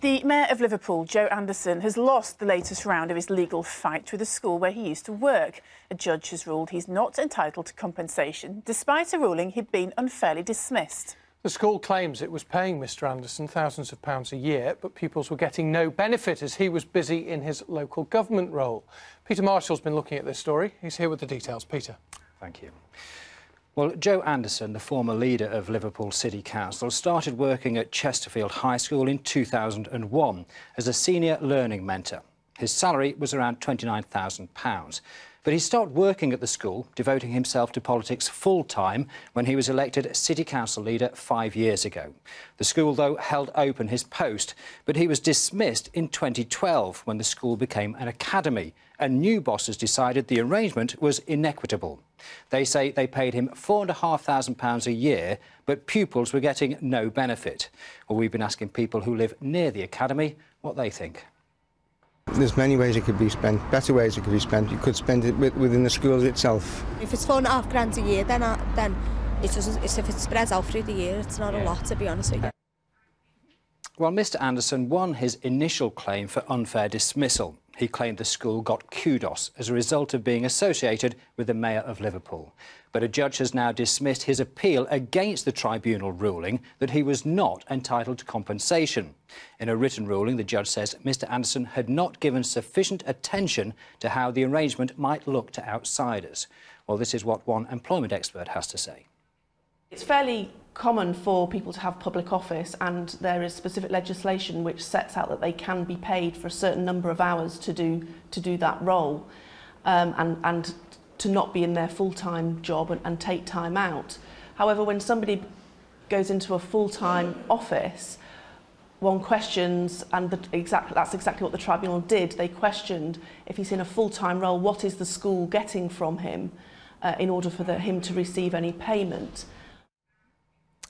The Mayor of Liverpool, Joe Anderson, has lost the latest round of his legal fight with a school where he used to work. A judge has ruled he's not entitled to compensation, despite a ruling he'd been unfairly dismissed. The school claims it was paying Mr Anderson thousands of pounds a year, but pupils were getting no benefit as he was busy in his local government role. Peter Marshall's been looking at this story. He's here with the details. Peter. Thank you. Well, Joe Anderson, the former leader of Liverpool City Council, started working at Chesterfield High School in 2001 as a senior learning mentor. His salary was around £29,000. But he stopped working at the school, devoting himself to politics full-time when he was elected City Council leader 5 years ago. The school, though, held open his post, but he was dismissed in 2012 when the school became an academy, and new bosses decided the arrangement was inequitable. They say they paid him £4,500 a year, but pupils were getting no benefit. Well, we've been asking people who live near the academy what they think. There's many ways it could be spent, better ways it could be spent. You could spend it within the schools itself. If it's £4,500 a year, then if it spreads out through the year, it's not a lot, to be honest with you. Well, Mr Anderson won his initial claim for unfair dismissal. He claimed the school got Kudos as a result of being associated with the Mayor of Liverpool. But a judge has now dismissed his appeal against the tribunal ruling that he was not entitled to compensation. In a written ruling, the judge says Mr Anderson had not given sufficient attention to how the arrangement might look to outsiders. Well, this is what one employment expert has to say. It's fairly common for people to have public office, and there is specific legislation which sets out that they can be paid for a certain number of hours to do that role, and to not be in their full-time job and take time out. However, when somebody goes into a full-time office, one questions, and that's exactly what the tribunal did. They questioned, if he's in a full-time role, what is the school getting from him in order for him to receive any payment.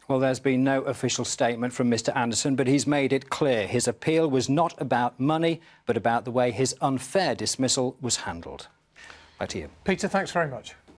Well, there's been no official statement from Mr Anderson, but he's made it clear his appeal was not about money, but about the way his unfair dismissal was handled. Back to you. Peter, thanks very much.